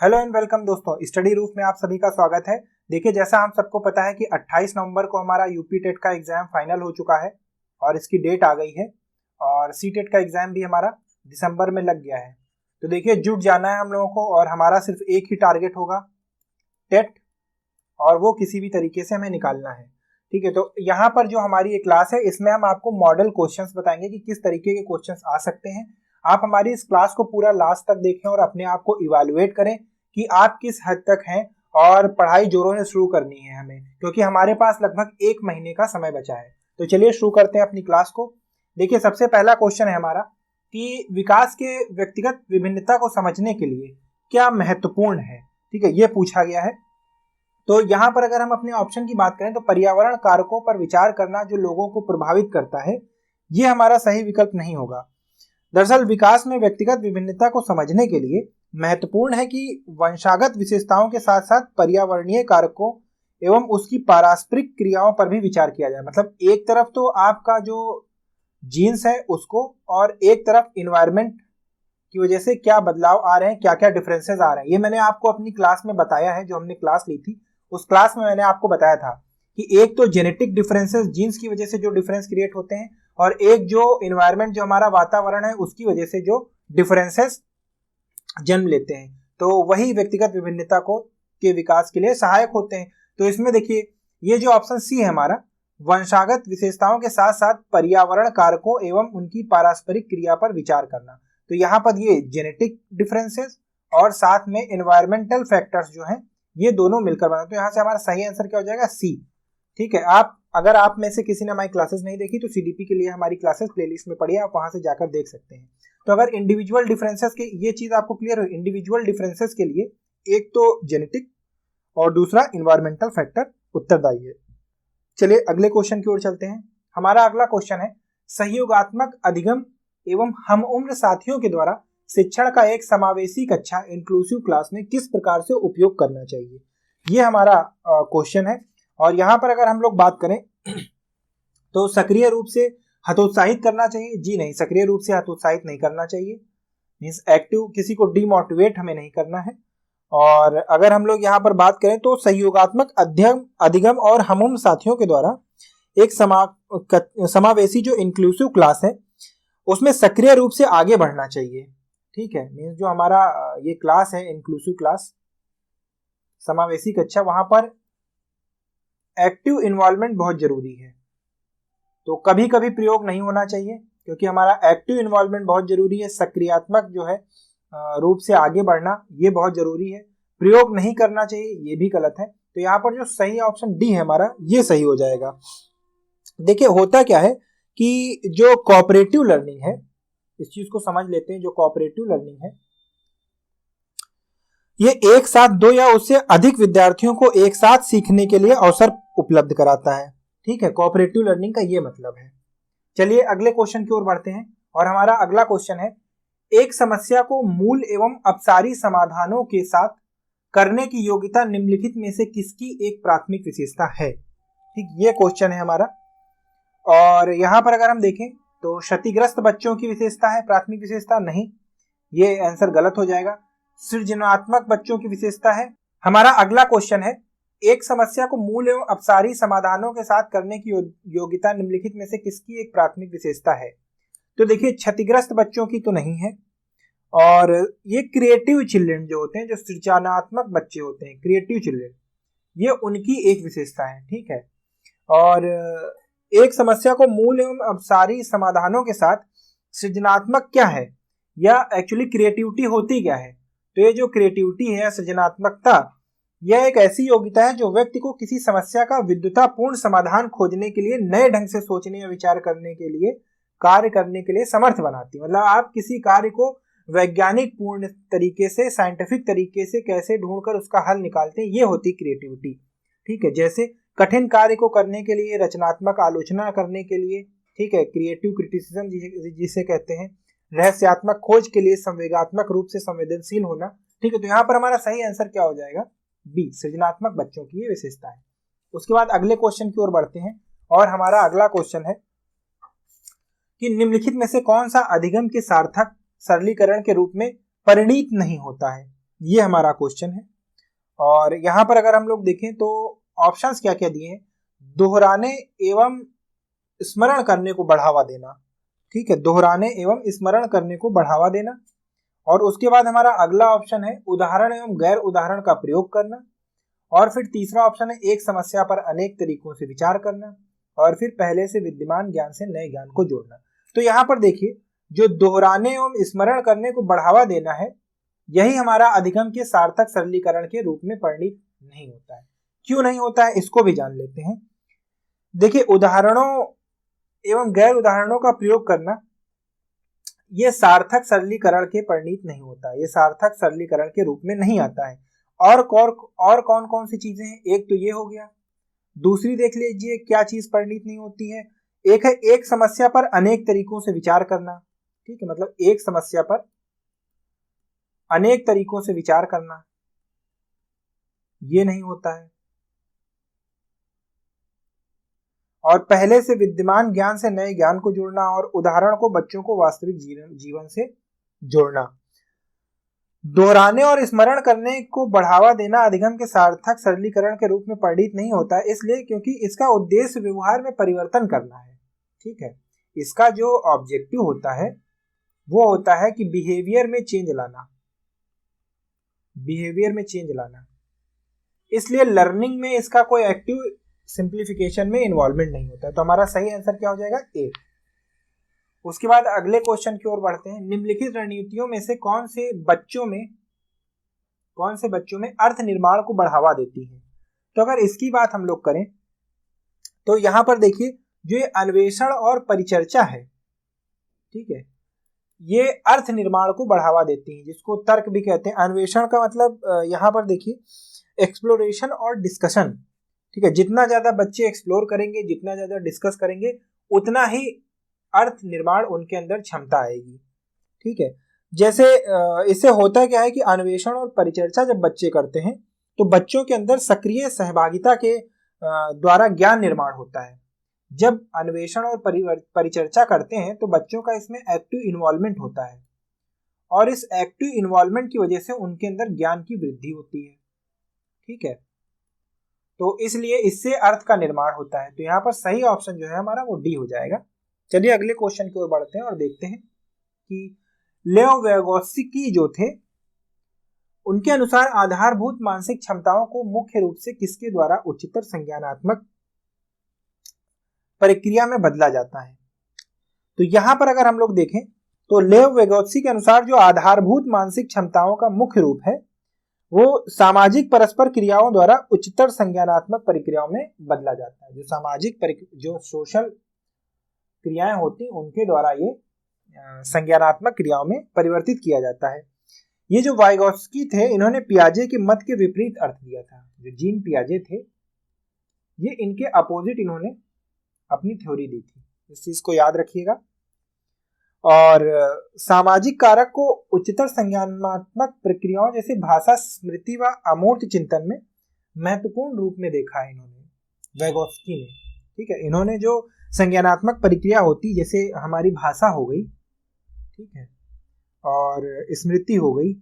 Hello and welcome दोस्तों, study roof में आप सभी का स्वागत है। देखिए, जैसा हम सबको पता है कि 28 नवंबर को हमारा यूपी टेट का एग्जाम फाइनल हो चुका है और इसकी डेट आ गई है और सी टेट का एग्जाम भी हमारा दिसंबर में लग गया है। तो देखिए, जुट जाना है हम लोगों को और हमारा सिर्फ एक ही टारगेट होगा, टेट, और वो किसी भी तरीके से हमें निकालना है। ठीक है, तो यहाँ पर जो हमारी ये क्लास है इसमें हम आपको मॉडल क्वेश्चंस बताएंगे कि किस तरीके के क्वेश्चंस आ सकते हैं। आप हमारी इस क्लास को पूरा लास्ट तक देखें और अपने आप को इवैल्यूएट करें कि आप किस हद तक हैं और पढ़ाई जोरों से शुरू करनी है हमें, क्योंकि हमारे पास लगभग 1 महीने का समय बचा है। तो चलिए शुरू करते हैं अपनी क्लास को। देखिए, सबसे पहला क्वेश्चन है हमारा कि विकास के व्यक्तिगत विभिन्नता को समझने के लिए क्या महत्वपूर्ण है। ठीक है, ये पूछा गया है। तो यहाँ पर अगर हम अपने ऑप्शन की बात करें तो पर्यावरण कारकों पर विचार करना जो लोगों को प्रभावित करता है, ये हमारा सही विकल्प नहीं होगा। दरअसल विकास में व्यक्तिगत विभिन्नता को समझने के लिए महत्वपूर्ण है कि वंशागत विशेषताओं के साथ साथ पर्यावरणीय कारकों एवं उसकी पारस्परिक क्रियाओं पर भी विचार किया जाए। मतलब एक तरफ तो आपका जो जीन्स है उसको, और एक तरफ इन्वायरमेंट की वजह से क्या बदलाव आ रहे हैं, क्या क्या डिफरेंसेस आ रहे हैं। ये मैंने आपको अपनी क्लास में बताया है, जो हमने क्लास ली थी उस क्लास में मैंने आपको बताया था कि एक तो जेनेटिक डिफरेंसेस, जीन्स की वजह से जो डिफरेंस क्रिएट होते हैं, और एक जो इन्वायरमेंट, जो हमारा वातावरण है, उसकी वजह से जो डिफरेंसेस जन्म लेते हैं, तो वही व्यक्तिगत विभिन्नता को के विकास के लिए सहायक होते हैं। तो इसमें देखिए, ये जो ऑप्शन सी है हमारा, वंशागत विशेषताओं के साथ साथ पर्यावरण कारकों एवं उनकी पारस्परिक क्रिया पर विचार करना, तो यहाँ पर ये जेनेटिक डिफरेंसेस और साथ में एनवायरमेंटल फैक्टर्स जो हैं ये दोनों मिलकर बना। तो यहाँ से हमारा सही आंसर क्या हो जाएगा, सी। ठीक है, अगर आप में से किसी ने हमारी क्लासेस नहीं देखी तो सीडीपी के लिए हमारी क्लासेस प्लेलिस्ट में पड़ी है, आप वहां से जाकर देख सकते हैं। तो अगर इंडिविजुअल डिफरेंसेस के, ये चीज आपको क्लियर हो, इंडिविजुअल डिफरेंसेस के लिए एक तो जेनेटिक और दूसरा इन्वायरमेंटल फैक्टर उत्तरदायी है। चलिए अगले क्वेश्चन की ओर चलते हैं। हमारा अगला क्वेश्चन है, सहयोगात्मक अधिगम एवं हम उम्र साथियों के द्वारा शिक्षण का एक समावेशी कक्षा इंक्लूसिव क्लास में किस प्रकार से उपयोग करना चाहिए, ये हमारा क्वेश्चन है। और यहाँ पर अगर हम लोग बात करें तो सक्रिय रूप से हतोत्साहित करना चाहिए, जी नहीं, सक्रिय रूप से हतोत्साहित नहीं करना चाहिए। मींस एक्टिव, किसी को डीमोटिवेट हमें नहीं करना है। और अगर हम लोग यहाँ पर बात करें तो सहयोगात्मक अधिगम और हम उम्र साथियों के द्वारा एक समावेशी जो इंक्लूसिव क्लास है उसमें सक्रिय रूप से आगे बढ़ना चाहिए। ठीक है, मींस जो हमारा ये क्लास है, इंक्लूसिव क्लास, समावेशी कक्षा, वहां पर एक्टिव इन्वॉल्वमेंट बहुत जरूरी है। तो कभी कभी प्रयोग नहीं होना चाहिए, क्योंकि हमारा एक्टिव इन्वॉल्वमेंट बहुत जरूरी है। सक्रियात्मक जो है रूप से आगे बढ़ना, ये बहुत जरूरी है। प्रयोग नहीं करना चाहिए, ये भी गलत है। तो यहाँ पर जो सही ऑप्शन डी है हमारा, ये सही हो जाएगा। देखिए, होता क्या है कि जो कोऑपरेटिव लर्निंग है, इस चीज को समझ लेते हैं। जो कोऑपरेटिव लर्निंग है ये एक साथ 2 या उससे अधिक विद्यार्थियों को एक साथ सीखने के लिए अवसर उपलब्ध कराता है। ठीक है, कोऑपरेटिव लर्निंग का ये मतलब है। चलिए अगले क्वेश्चन की ओर बढ़ते हैं और हमारा अगला क्वेश्चन है, एक समस्या को मूल एवं अपसारी समाधानों के साथ करने की योग्यता निम्नलिखित में से किसकी एक प्राथमिक विशेषता है। ठीक, ये क्वेश्चन है हमारा। और यहां पर अगर हम देखें तो क्षतिग्रस्त बच्चों की विशेषता है प्राथमिक विशेषता, नहीं, ये आंसर गलत हो जाएगा। सृजनात्मक बच्चों की विशेषता है। हमारा अगला क्वेश्चन है, एक समस्या को मूल एवं अपसारी समाधानों के साथ करने की योग्यता निम्नलिखित में से किसकी एक प्राथमिक विशेषता है। तो देखिए, क्षतिग्रस्त बच्चों की तो नहीं है, और ये क्रिएटिव चिल्ड्रन जो होते हैं, जो सृजनात्मक बच्चे होते हैं, क्रिएटिव चिल्ड्रन, ये उनकी एक विशेषता है। ठीक है, और एक समस्या को मूल एवं अपसारी समाधानों के साथ सृजनात्मक क्या है, या एक्चुअली क्रिएटिविटी होती क्या है। तो ये जो क्रिएटिविटी है, सृजनात्मकता, यह एक ऐसी योग्यता है जो व्यक्ति को किसी समस्या का विद्वतापूर्ण समाधान खोजने के लिए, नए ढंग से सोचने या विचार करने के लिए, कार्य करने के लिए समर्थ बनाती है। मतलब आप किसी कार्य को वैज्ञानिक पूर्ण तरीके से, साइंटिफिक तरीके से कैसे ढूंढकर उसका हल निकालते हैं, ये होती क्रिएटिविटी। ठीक है, जैसे कठिन कार्य को करने के लिए, रचनात्मक आलोचना करने के लिए, ठीक है, क्रिएटिव क्रिटिसिज्म जिसे कहते हैं, रहस्यात्मक खोज के लिए संवेगात्मक रूप से संवेदनशील होना। ठीक है, तो यहाँ पर हमारा सही आंसर क्या हो जाएगा, बी, सृजनात्मक बच्चों की ये विशेषता है। उसके बाद अगले क्वेश्चन की ओर बढ़ते हैं और हमारा अगला क्वेश्चन है कि निम्नलिखित में से कौन सा अधिगम के सार्थक सरलीकरण के रूप में परिणीत नहीं होता है। ये हमारा क्वेश्चन है। और यहाँ पर अगर हम लोग देखें तो ऑप्शंस क्या क्या दिए हैं, दोहराने एवं स्मरण करने को बढ़ावा देना, ठीक है, दोहराने एवं स्मरण करने को बढ़ावा देना। और उसके बाद हमारा अगला ऑप्शन है उदाहरण एवं गैर उदाहरण का प्रयोग करना। और फिर तीसरा ऑप्शन है एक समस्या पर अनेक तरीकों से विचार करना। और फिर पहले से विद्यमान ज्ञान से नए ज्ञान को जोड़ना। तो यहाँ पर देखिए, जो दोहराने एवं स्मरण करने को बढ़ावा देना है, यही हमारा अधिगम के सार्थक सरलीकरण के रूप में परिणित नहीं होता है। क्यों नहीं होता है, इसको भी जान लेते हैं। देखिए, उदाहरणों एवं गैर उदाहरणों का प्रयोग करना, ये सार्थक सरलीकरण के परिणित नहीं होता है, ये सार्थक सरलीकरण के रूप में नहीं आता है। और कौन कौन सी चीजें हैं, एक तो ये हो गया, दूसरी देख लीजिए क्या चीज परिणित नहीं होती है, एक है एक समस्या पर अनेक तरीकों से विचार करना, ठीक है, मतलब एक समस्या पर अनेक तरीकों से विचार करना, ये नहीं होता है। और पहले से विद्यमान ज्ञान से नए ज्ञान को जोड़ना, और उदाहरण को बच्चों को वास्तविक जीवन से जोड़ना। दोहराने और स्मरण करने को बढ़ावा देना अधिगम के सार्थक सरलीकरण के रूप में परिणित नहीं होता है, इसलिए क्योंकि इसका उद्देश्य व्यवहार में परिवर्तन करना है, ठीक है। इसका जो ऑब्जेक्टिव होता है वो होता है कि बिहेवियर में चेंज लाना, बिहेवियर में चेंज लाना। इसलिए लर्निंग में इसका कोई एक्टिव सिंप्लीफिकेशन में इन्वॉल्वमेंट नहीं होता है। तो हमारा सही आंसर क्या हो जाएगा, ए। उसके बाद अगले क्वेश्चन की ओर बढ़ते हैं। निम्नलिखित रणनीतियों में से कौन से बच्चों में अर्थ निर्माण को बढ़ावा देती है। तो अगर इसकी बात हम लोग करें तो यहां पर देखिए, जो ये अन्वेषण और परिचर्चा है, ठीक है, ये अर्थ निर्माण को बढ़ावा देती है, जिसको तर्क भी कहते हैं। अन्वेषण का मतलब यहां पर देखिए एक्सप्लोरेशन और डिस्कशन, ठीक है, जितना ज्यादा बच्चे एक्सप्लोर करेंगे, जितना ज्यादा डिस्कस करेंगे, उतना ही अर्थ निर्माण उनके अंदर क्षमता आएगी, ठीक है। जैसे इससे होता क्या है कि अन्वेषण और परिचर्चा जब बच्चे करते हैं तो बच्चों के अंदर सक्रिय सहभागिता के द्वारा ज्ञान निर्माण होता है। जब अन्वेषण और परिचर्चा करते हैं तो बच्चों का इसमें एक्टिव इन्वॉल्वमेंट होता है, और इस एक्टिव इन्वॉल्वमेंट की वजह से उनके अंदर ज्ञान की वृद्धि होती है, ठीक है। तो इसलिए इससे अर्थ का निर्माण होता है। तो यहाँ पर सही ऑप्शन जो है हमारा वो डी हो जाएगा। चलिए अगले क्वेश्चन की ओर बढ़ते हैं और देखते हैं कि लेओ वेगोत्स्की जो थे, उनके अनुसार आधारभूत मानसिक क्षमताओं को मुख्य रूप से किसके द्वारा उच्चतर संज्ञानात्मक प्रक्रिया में बदला जाता है। तो यहां पर अगर हम लोग देखें तो लेओ वेगोत्स्की के अनुसार जो आधारभूत मानसिक क्षमताओं का मुख्य रूप है वो सामाजिक परस्पर क्रियाओं द्वारा उच्चतर संज्ञानात्मक प्रक्रियाओं में बदला जाता है। जो सामाजिक जो सोशल क्रियाएं होती उनके द्वारा ये संज्ञानात्मक क्रियाओं में परिवर्तित किया जाता है। ये जो वाइगोत्स्की थे, इन्होंने पियाजे के मत के विपरीत अर्थ दिया था। जो जीन पियाजे थे, ये इनके अपोजिट इन्होंने अपनी थ्योरी दी थी, इस चीज को याद रखिएगा। और सामाजिक कारक को उच्चतर संज्ञानात्मक प्रक्रियाओं जैसे भाषा, स्मृति व अमूर्त चिंतन में महत्वपूर्ण रूप में देखा है इन्होंने, वाइगोत्स्की ने, ठीक है। इन्होंने जो संज्ञानात्मक प्रक्रिया होती, जैसे हमारी भाषा हो गई, ठीक है, और स्मृति हो गई,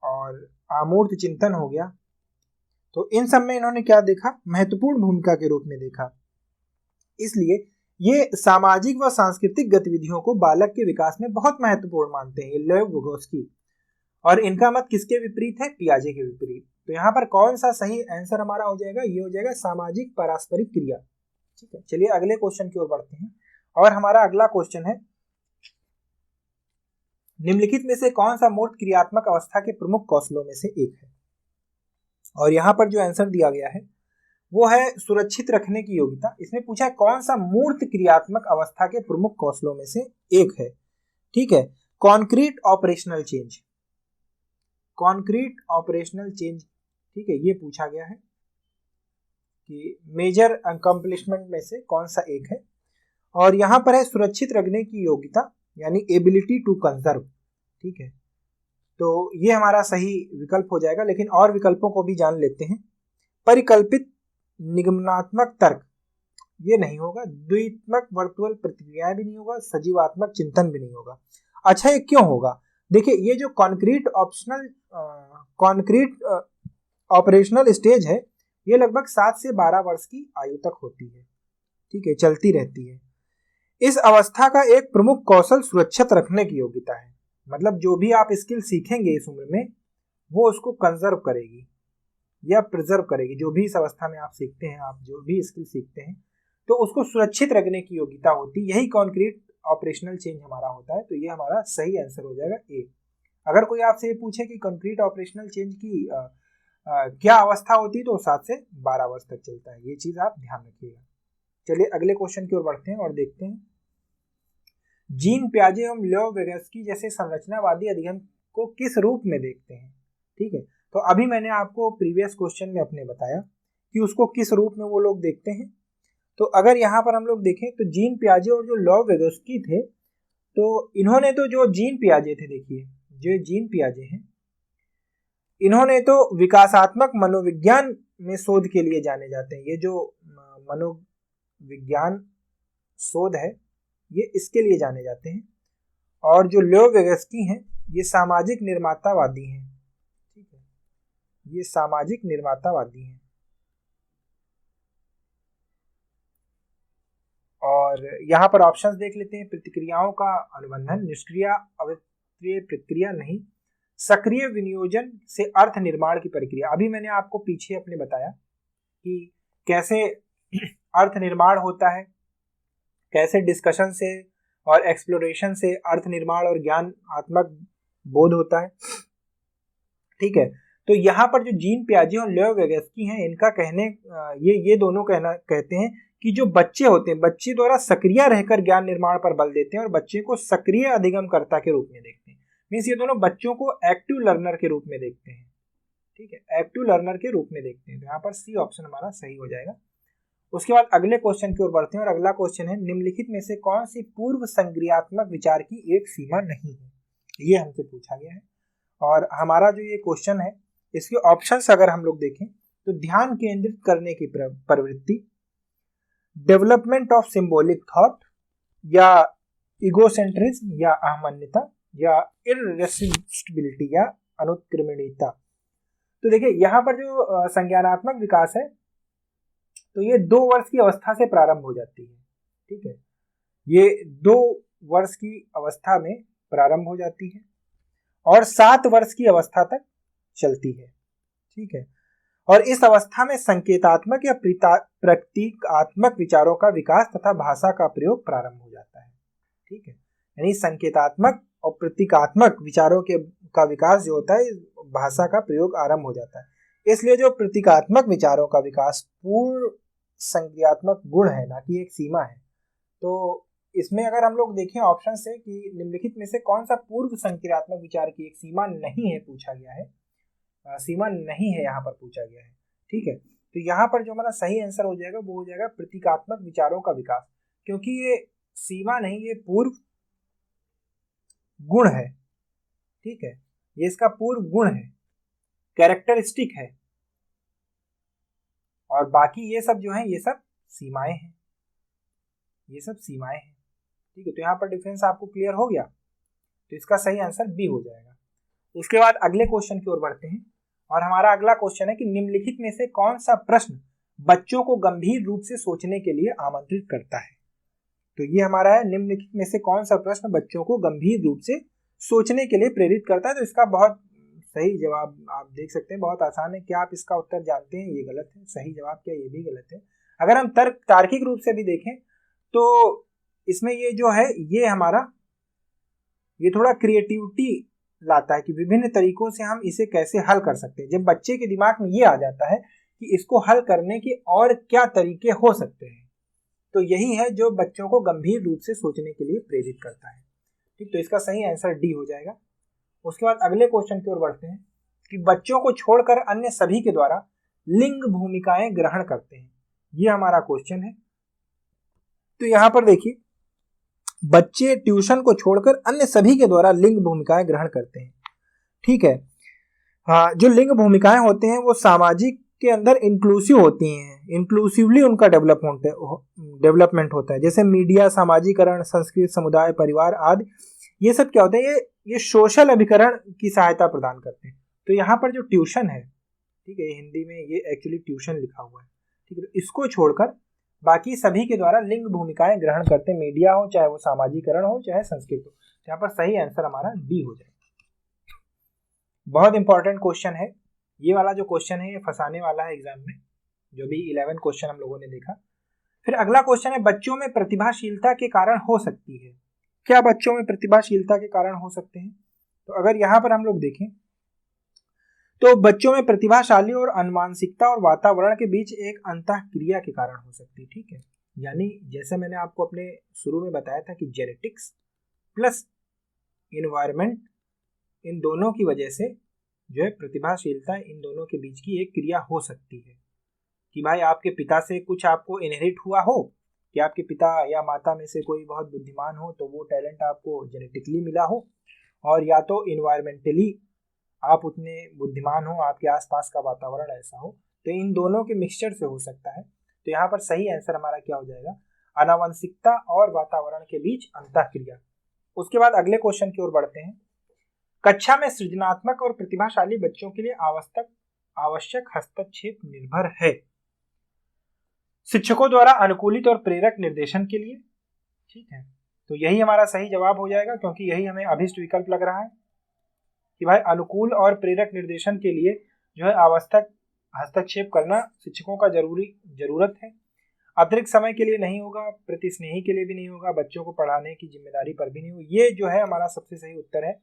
और अमूर्त चिंतन हो गया, तो इन सब में इन्होंने क्या देखा, महत्वपूर्ण भूमिका के रूप में देखा। इसलिए ये सामाजिक व सांस्कृतिक गतिविधियों को बालक के विकास में बहुत महत्वपूर्ण मानते हैं लेव वेगोत्स्की, और इनका मत किसके विपरीत है, पियाजे के विपरीत। तो यहाँ पर कौन सा सही आंसर हमारा हो जाएगा, ये हो जाएगा सामाजिक पारस्परिक क्रिया, ठीक है। चलिए अगले क्वेश्चन की ओर बढ़ते हैं, और हमारा अगला क्वेश्चन है, निम्नलिखित में से कौन सा मूर्त क्रियात्मक अवस्था के प्रमुख कौशलों में से एक है। और यहाँ पर जो आंसर दिया गया है वो है सुरक्षित रखने की योग्यता। इसमें पूछा है कौन सा मूर्त क्रियात्मक अवस्था के प्रमुख कौशलों में से एक है, ठीक है। Concrete operational change, concrete operational change, ठीक है, ये पूछा गया है कि मेजर अकम्प्लिशमेंट में से कौन सा एक है। और यहाँ पर है सुरक्षित रखने की योग्यता, यानी एबिलिटी टू कंजर्व, ठीक है। तो ये हमारा सही विकल्प हो जाएगा, लेकिन और विकल्पों को भी जान लेते हैं। परिकल्पित निगमनात्मक तर्क, ये नहीं होगा। द्वित्मक वर्चुअल प्रतिक्रियाएं भी नहीं होगा। सजीवात्मक चिंतन भी नहीं होगा। अच्छा, ये क्यों होगा, देखिए ये जो कॉन्क्रीट ऑपरेशनल स्टेज है ये लगभग 7 से 12 वर्ष की आयु तक होती है, ठीक है, चलती रहती है। इस अवस्था का एक प्रमुख कौशल सुरक्षित रखने की योग्यता है, मतलब जो भी आप स्किल सीखेंगे इस उम्र में वो उसको कंजर्व करेगी या प्रिजर्व करेगी। जो भी इस अवस्था में आप सीखते हैं, आप जो भी स्किल सीखते हैं तो उसको सुरक्षित रखने की योग्यता होती, यही कॉन्क्रीट ऑपरेशनल चेंज हमारा होता है। तो ये हमारा सही आंसर हो जाएगा ए। अगर कोई आपसे ये पूछे कि कॉन्क्रीट ऑपरेशनल चेंज की क्या अवस्था होती है तो 7 से 12 वर्ष तक चलता है, ये चीज आप ध्यान रखिएगा। चलिए अगले क्वेश्चन की ओर बढ़ते हैं और देखते हैं। जीन पियाजे एवं लियो विगोत्स्की जैसे संरचनावादी अधिगम को किस रूप में देखते हैं, ठीक है। तो अभी मैंने आपको प्रीवियस क्वेश्चन में अपने बताया कि उसको किस रूप में वो लोग देखते हैं। तो अगर यहाँ पर हम लोग देखें तो जीन पियाजे और जो लियो विगोत्स्की थे, तो इन्होंने तो जो जीन पियाजे थे, देखिए जो जीन पियाजे हैं इन्होंने तो विकासात्मक मनोविज्ञान में शोध के लिए जाने जाते हैं। ये जो मनोविज्ञान शोध है ये इसके लिए जाने जाते हैं। और जो लियो विगोत्स्की हैं ये सामाजिक निर्मातावादी हैं, ठीक है, ये सामाजिक निर्मातावादी हैं। और यहाँ पर ऑप्शंस देख लेते हैं। प्रतिक्रियाओं का अनुबंधन, निष्क्रिय अविक्रिय प्रक्रिया नहीं, सक्रिय विनियोजन से अर्थ निर्माण की प्रक्रिया। अभी मैंने आपको पीछे अपने बताया कि कैसे अर्थ निर्माण होता है, कैसे डिस्कशन से और एक्सप्लोरेशन से अर्थ निर्माण और ज्ञानात्मक बोध होता है, ठीक है। तो यहाँ पर जो जीन पियाजे और लियो विगोत्स्की हैं इनका कहने ये दोनों कहते हैं कि जो बच्चे होते हैं बच्चे द्वारा सक्रिय रहकर ज्ञान निर्माण पर बल देते हैं और बच्चे को सक्रिय अधिगमकर्ता के रूप में देखते हैं। मीन्स ये दोनों बच्चों को एक्टिव लर्नर के रूप में देखते हैं, ठीक है, एक्टिव लर्नर के रूप में देखते हैं। तो यहाँ पर सी ऑप्शन हमारा सही हो जाएगा। उसके बाद अगले क्वेश्चन की ओर बढ़ते हैं और अगला क्वेश्चन है, निम्नलिखित में से कौन सी पूर्व संक्रियात्मक विचार की एक सीमा नहीं है, ये हमसे पूछा गया है। और हमारा जो ये क्वेश्चन है इसके ऑप्शंस अगर हम लोग देखें तो ध्यान केंद्रित करने की प्रवृत्ति, डेवलपमेंट ऑफ सिंबॉलिक थॉट, या इगोसेंट्रिज्म या अहमन्यता, या इररेसिस्टिबिलिटी या अनुत्क्रमणीयता। तो देखिए यहाँ पर जो संज्ञानात्मक विकास है तो ये 2 वर्ष की अवस्था से प्रारंभ हो जाती है, ठीक है, ये 2 वर्ष की अवस्था में प्रारंभ हो जाती है और 7 वर्ष की अवस्था तक चलती है, ठीक है। और इस अवस्था में संकेतात्मक या प्रतीकात्मक विचारों का विकास तथा भाषा का प्रयोग प्रारंभ हो जाता है, ठीक है। यानी संकेतात्मक और प्रतीकात्मक विचारों का विकास जो होता है भाषा का प्रयोग आरंभ हो जाता है। इसलिए जो प्रतीकात्मक विचारों का विकास पूर्व संक्रियात्मक गुण है, ना कि एक सीमा है। तो इसमें अगर हम लोग देखें ऑप्शन से कि निम्नलिखित में से कौन सा पूर्व संक्रियात्मक विचार की एक सीमा नहीं है पूछा गया है, सीमा नहीं है यहाँ पर पूछा गया है, ठीक है। तो यहाँ पर जो हमारा सही आंसर हो जाएगा वो हो जाएगा प्रतीकात्मक विचारों का विकास, क्योंकि ये सीमा नहीं, ये पूर्व गुण है, ठीक है, ये इसका पूर्व गुण है, कैरेक्टरिस्टिक है। और बाकी ये सब जो है ये सब सीमाएं हैं, ये सब सीमाएं हैं, ठीक है। तो यहाँ पर डिफरेंस आपको क्लियर हो गया, तो इसका सही आंसर बी हो जाएगा। उसके बाद अगले क्वेश्चन की ओर बढ़ते हैं और हमारा अगला क्वेश्चन है कि निम्नलिखित में से कौन सा प्रश्न बच्चों को गंभीर रूप से सोचने के लिए आमंत्रित करता है। तो ये हमारा है, निम्नलिखित में से कौन सा प्रश्न बच्चों को गंभीर रूप से सोचने के लिए प्रेरित करता है। तो इसका बहुत सही जवाब आप देख सकते हैं, बहुत आसान है। क्या आप इसका उत्तर जानते हैं? ये गलत है। सही जवाब क्या? ये भी गलत है। अगर हम तार्किक रूप से भी देखें तो इसमें ये जो है ये हमारा ये थोड़ा क्रिएटिविटी लाता है कि विभिन्न तरीकों से हम इसे कैसे हल कर सकते हैं। जब बच्चे के दिमाग में ये आ जाता है कि इसको हल करने के और क्या तरीके हो सकते हैं, तो यही है जो बच्चों को गंभीर रूप से सोचने के लिए प्रेरित करता है। ठीक, तो इसका सही आंसर डी हो जाएगा। उसके बाद अगले क्वेश्चन की ओर बढ़ते हैं कि बच्चों को छोड़कर अन्य सभी के द्वारा लिंग भूमिकाएं ग्रहण करते हैं। ये हमारा क्वेश्चन है। तो यहाँ पर देखिए, बच्चे ट्यूशन को छोड़कर अन्य सभी के द्वारा लिंग भूमिकाएं ग्रहण करते हैं। ठीक है, हाँ, जो लिंग भूमिकाएं होते हैं वो सामाजिक के अंदर इंक्लूसिव होती हैं, इंक्लूसिवली उनका डेवलपमेंट होता है। जैसे मीडिया, सामाजिकरण, संस्कृत, समुदाय, परिवार आदि ये सब क्या होता है, ये सोशल अभिकरण की सहायता प्रदान करते हैं। तो यहाँ पर जो ट्यूशन है, ठीक है, हिंदी में ये एक्चुअली ट्यूशन लिखा हुआ है, ठीक है, तो इसको छोड़कर बाकी सभी के द्वारा लिंग भूमिकाएं ग्रहण करते हैं, मीडिया हो, चाहे वो सामाजिकरण हो, चाहे संस्कृत हो। यहाँ पर सही आंसर हमारा डी हो जाएगा। बहुत इंपॉर्टेंट क्वेश्चन है ये वाला, जो क्वेश्चन है ये फंसाने वाला है एग्जाम में, जो भी 11 क्वेश्चन हम लोगों ने देखा। फिर अगला क्वेश्चन है, बच्चों में प्रतिभाशीलता के कारण हो सकती है। क्या बच्चों में प्रतिभाशीलता के कारण हो सकते हैं? तो अगर यहाँ पर हम लोग देखें तो बच्चों में प्रतिभाशाली और अनुवांशिकता और वातावरण के बीच एक अंतःक्रिया के कारण हो सकती है, ठीक है। यानी जैसे मैंने आपको अपने शुरू में बताया था कि जेनेटिक्स प्लस इन्वायरमेंट, इन दोनों की वजह से जो है प्रतिभाशीलता, इन दोनों के बीच की एक क्रिया हो सकती है। कि भाई आपके पिता से कुछ आपको इनहेरिट हुआ हो, कि आपके पिता या माता में से कोई बहुत बुद्धिमान हो तो वो टैलेंट आपको जेनेटिकली मिला हो, और या तो इन्वायरमेंटली आप उतने बुद्धिमान हो, आपके आसपास का वातावरण ऐसा हो, तो इन दोनों के मिक्सचर से हो सकता है। तो यहाँ पर सही आंसर हमारा क्या हो जाएगा, आनुवंशिकता और वातावरण के बीच अंतःक्रिया। उसके बाद अगले क्वेश्चन की ओर बढ़ते हैं। कक्षा में सृजनात्मक और प्रतिभाशाली बच्चों के लिए आवश्यक हस्तक्षेप निर्भर है शिक्षकों द्वारा अनुकूलित और प्रेरक निर्देशन के लिए, ठीक है। तो यही हमारा सही जवाब हो जाएगा, क्योंकि यही हमें अभिष्ट विकल्प लग रहा है कि भाई अनुकूल और प्रेरक निर्देशन के लिए जो है आवश्यक हस्तक्षेप करना शिक्षकों का जरूरत है। अतिरिक्त समय के लिए नहीं होगा, प्रतिस्नेही के लिए भी नहीं होगा, बच्चों को पढ़ाने की जिम्मेदारी पर भी नहीं होगा। ये जो है हमारा सबसे सही उत्तर है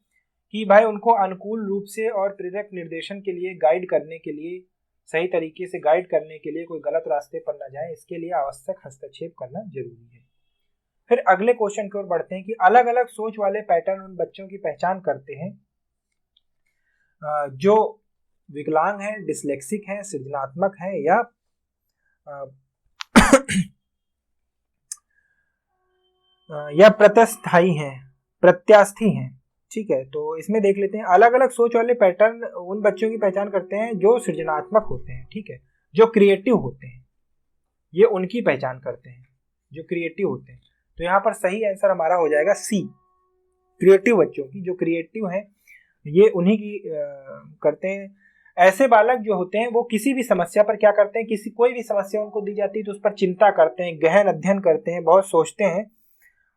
कि भाई उनको अनुकूल रूप से और प्रेरक निर्देशन के लिए गाइड करने के लिए, सही तरीके से गाइड करने के लिए, कोई गलत रास्ते पर न जाए, इसके लिए आवश्यक हस्तक्षेप करना जरूरी है। फिर अगले क्वेश्चन की ओर बढ़ते हैं कि अलग अलग सोच वाले पैटर्न उन बच्चों की पहचान करते हैं जो विकलांग हैं, डिसलेक्सिक हैं, सृजनात्मक हैं या या प्रत्यास्थी हैं, ठीक है। तो इसमें देख लेते हैं, अलग अलग सोच वाले पैटर्न उन बच्चों की पहचान करते हैं जो सृजनात्मक होते हैं, ठीक है, जो क्रिएटिव होते हैं, ये उनकी पहचान करते हैं जो क्रिएटिव होते हैं। तो यहाँ पर सही आंसर हमारा हो जाएगा सी, क्रिएटिव बच्चों की, जो क्रिएटिव हैं ये उन्हीं की करते हैं। ऐसे बालक जो होते हैं वो किसी भी समस्या पर क्या करते हैं, कोई भी समस्या उनको दी जाती है तो उस पर चिंता करते हैं, गहन अध्ययन करते हैं, बहुत सोचते हैं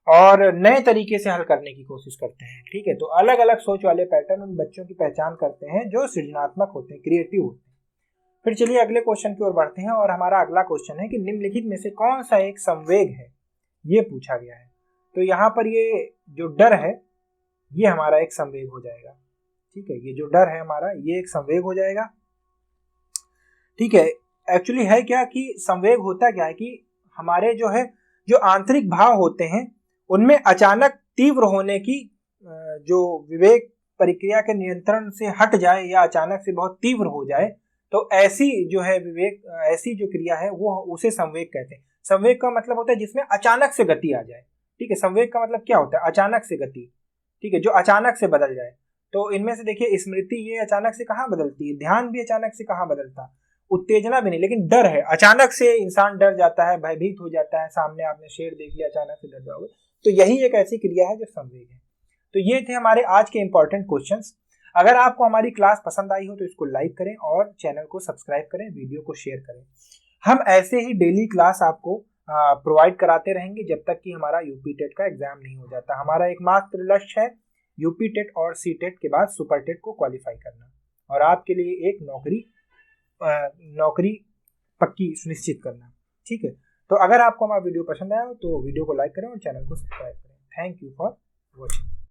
और नए तरीके से हल करने की कोशिश करते हैं, ठीक है। तो अलग अलग सोच वाले पैटर्न उन बच्चों की पहचान करते हैं जो सृजनात्मक होते हैं, क्रिएटिव होते हैं। फिर चलिए अगले क्वेश्चन की ओर बढ़ते हैं, और हमारा अगला क्वेश्चन है कि निम्नलिखित में से कौन सा एक संवेग है, ये पूछा गया है। तो यहाँ पर ये जो डर है ये हमारा एक संवेग हो जाएगा, ठीक है। ये जो डर है हमारा ये एक संवेग हो जाएगा, ठीक है। एक्चुअली है क्या कि संवेग होता क्या है कि हमारे जो है जो आंतरिक भाव होते हैं उनमें अचानक तीव्र होने की जो विवेक प्रक्रिया के नियंत्रण से हट जाए या अचानक से बहुत तीव्र हो जाए, तो ऐसी जो है विवेक, ऐसी जो क्रिया है वो उसे संवेग कहते हैं। संवेग का मतलब होता है जिसमें अचानक से गति आ जाए, ठीक है। संवेग का मतलब क्या होता है, अचानक से गति, ठीक है, जो अचानक से बदल जाए। तो इनमें से देखिए स्मृति ये अचानक से कहाँ बदलती है, ध्यान भी अचानक से कहाँ बदलता, उत्तेजना भी नहीं, लेकिन डर है, अचानक से इंसान डर जाता है, भयभीत हो जाता है, सामने आपने शेर देख लिया अचानक से डर जाओगे, तो यही एक ऐसी क्रिया है जो संवेग है। तो ये थे हमारे आज के इंपॉर्टेंट क्वेश्चंस। अगर आपको हमारी क्लास पसंद आई हो तो इसको लाइक करें और चैनल को सब्सक्राइब करें, वीडियो को शेयर करें। हम ऐसे ही डेली क्लास आपको प्रोवाइड कराते रहेंगे जब तक कि हमारा यूपी टेट का एग्जाम नहीं हो जाता। हमारा एकमात्र लक्ष्य है यूपी टेट और सी टेट के बाद सुपर टेट को क्वालिफाई करना और आपके लिए एक नौकरी पक्की सुनिश्चित करना, ठीक है। तो अगर आपको हमारा वीडियो पसंद आया हो तो वीडियो को लाइक करें और चैनल को सब्सक्राइब करें। Thank you for watching.